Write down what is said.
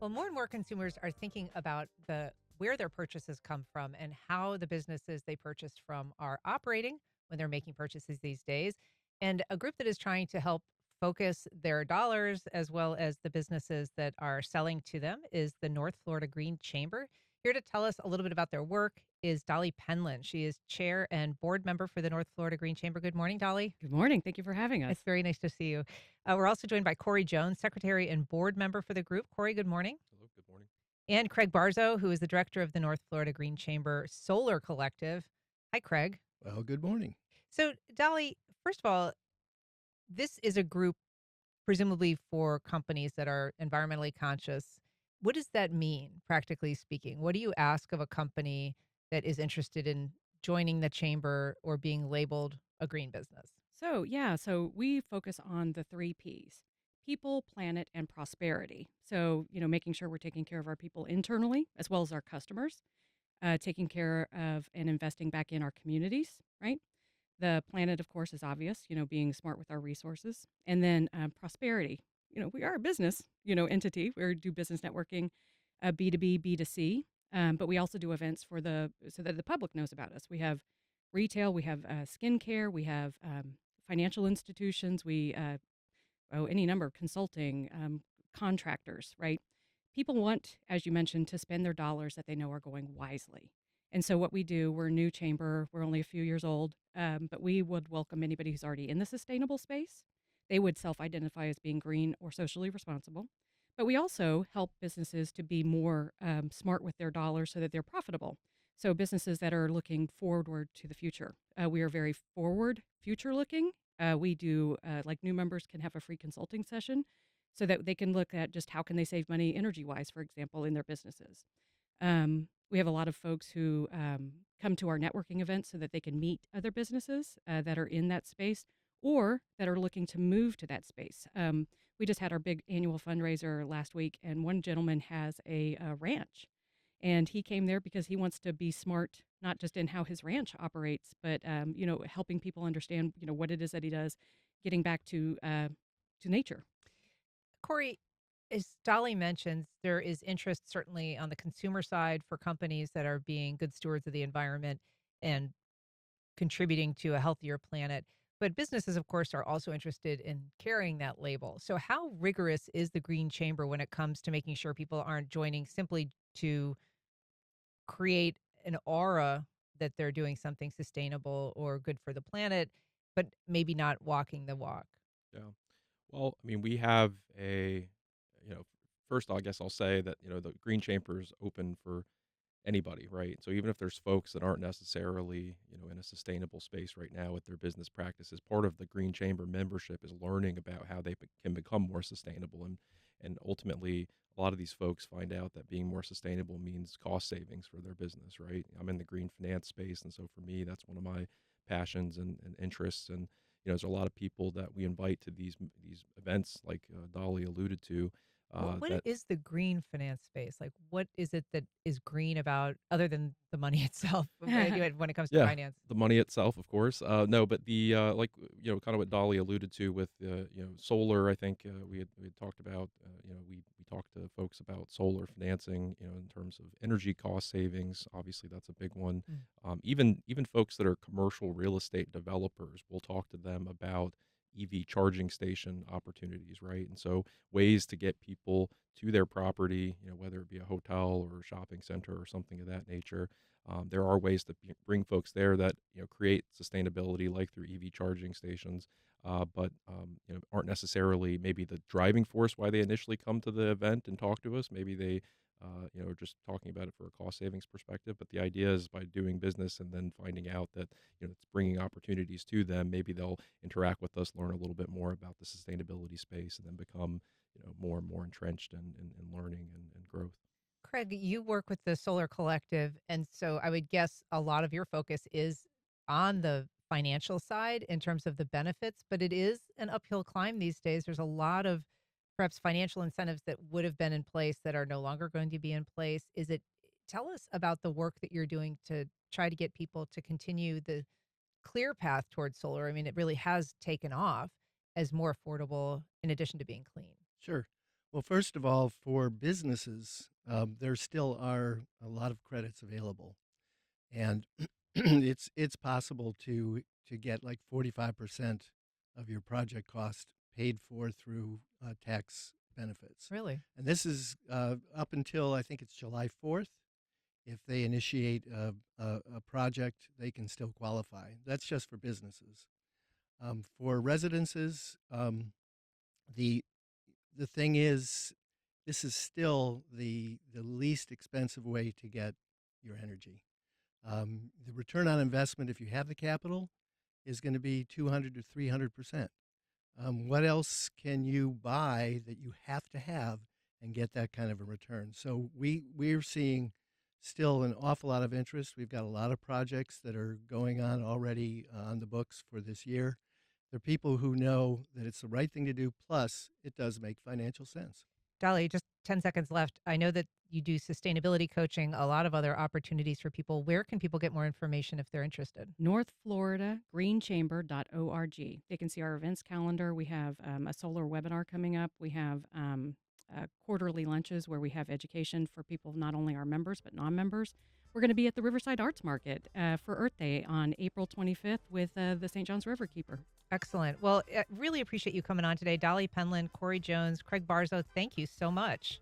Well, more and more consumers are thinking about where their purchases come from and how the businesses they purchased from are operating when they're making purchases these days. And a group that is trying to help focus their dollars as well as the businesses that are selling to them is the North Florida Green Chamber. Here to tell us a little bit about their work is Dolly Penland. She is chair and board member for the North Florida Green Chamber. Good morning, Dolly. Good morning. Thank you for having It's us. very nice to see you. We're also joined by Corey Jones, secretary and board member for the group. Corey, good morning. Hello, good morning. And Craig Barzo, who is the director of the North Florida Green Chamber Solar Collective. Hi, Craig. Well, good morning. So, Dolly, first of all, this is a group presumably for companies that are environmentally conscious. What does that mean, practically speaking? What do you ask of a company that is interested in joining the chamber or being labeled a green business? So we focus on the three P's: people, planet, and prosperity. So, making sure we're taking care of our people internally as well as our customers, taking care of and investing back in our communities, right? The planet, of course, is obvious, being smart with our resources. And then prosperity. We are a business, entity. We do business networking, B2B, B2C. But we also do events so that the public knows about us. We have retail, we have skincare, we have financial institutions, any number of consulting contractors, right? People want, as you mentioned, to spend their dollars that they know are going wisely. And so what we do, we're a new chamber, we're only a few years old, but we would welcome anybody who's already in the sustainable space. They would self-identify as being green or socially responsible. But we also help businesses to be more smart with their dollars so that they're profitable. So businesses that are looking forward to the future. We are very forward, future looking. We do like new members can have a free consulting session so that they can look at just how can they save money energy wise, for example, in their businesses. We have a lot of folks who come to our networking events so that they can meet other businesses that are in that space or that are looking to move to that space. We just had our big annual fundraiser last week, and one gentleman has a ranch. And he came there because he wants to be smart, not just in how his ranch operates, but helping people understand, what it is that he does, getting back to nature. Corey, as Dolly mentions, there is interest certainly on the consumer side for companies that are being good stewards of the environment and contributing to a healthier planet. But businesses, of course, are also interested in carrying that label. So, how rigorous is the Green Chamber when it comes to making sure people aren't joining simply to create an aura that they're doing something sustainable or good for the planet, but maybe not walking the walk? Yeah. Well, I mean, we have you know, first, I guess I'll say that, the Green Chamber is open for anybody, right? So even if there's folks that aren't necessarily, in a sustainable space right now with their business practices, part of the Green Chamber membership is learning about how they can become more sustainable. And ultimately, a lot of these folks find out that being more sustainable means cost savings for their business, right? I'm in the green finance space. And so for me, that's one of my passions and interests. And, there's a lot of people that we invite to these events, like Dolly alluded to, What that is the green finance space? Like, what is it that is green about other than the money itself when it comes to yeah, finance? the money itself, of course. No, but like kind of what Dolly alluded to with solar. I think we had talked about. We talked to folks about solar financing. In terms of energy cost savings. Obviously, that's a big one. Mm. Even folks that are commercial real estate developers, we'll talk to them about EV charging station opportunities, right? And so ways to get people to their property, whether it be a hotel or a shopping center or something of that nature. There are ways to bring folks there that create sustainability, like through EV charging stations, but aren't necessarily maybe the driving force why they initially come to the event and talk to us. Maybe they are just talking about it for a cost savings perspective. But the idea is by doing business and then finding out that it's bringing opportunities to them. Maybe they'll interact with us, learn a little bit more about the sustainability space, and then become more and more entrenched in learning and growth. Craig, you work with the Solar Collective, and so I would guess a lot of your focus is on the financial side in terms of the benefits, but it is an uphill climb these days. There's a lot of perhaps financial incentives that would have been in place that are no longer going to be in place. Tell us about the work that you're doing to try to get people to continue the clear path towards solar. I mean, it really has taken off as more affordable in addition to being clean. Sure. Well, first of all, for businesses, there still are a lot of credits available, and it's possible to get like 45% of your project cost paid for through tax benefits. Really? And this is up until I think it's July 4th. If they initiate a project, they can still qualify. That's just for businesses. For residences, the the thing is, this is still the least expensive way to get your energy. The return on investment, if you have the capital, is going to be 200 to 300%. What else can you buy that you have to have and get that kind of a return? So we're seeing still an awful lot of interest. We've got a lot of projects that are going on already on the books for this year. They're people who know that it's the right thing to do. Plus, it does make financial sense. Dolly, just 10 seconds left. I know that you do sustainability coaching, a lot of other opportunities for people. Where can people get more information if they're interested? North Florida greenchamber.org. They can see our events calendar. We have a solar webinar coming up. We have quarterly lunches where we have education for people, not only our members, but non-members. We're going to be at the Riverside Arts Market for Earth Day on April 25th with the St. John's River Keeper. Excellent. Well, I really appreciate you coming on today. Dolly Penland, Corey Jones, Craig Barzo, thank you so much.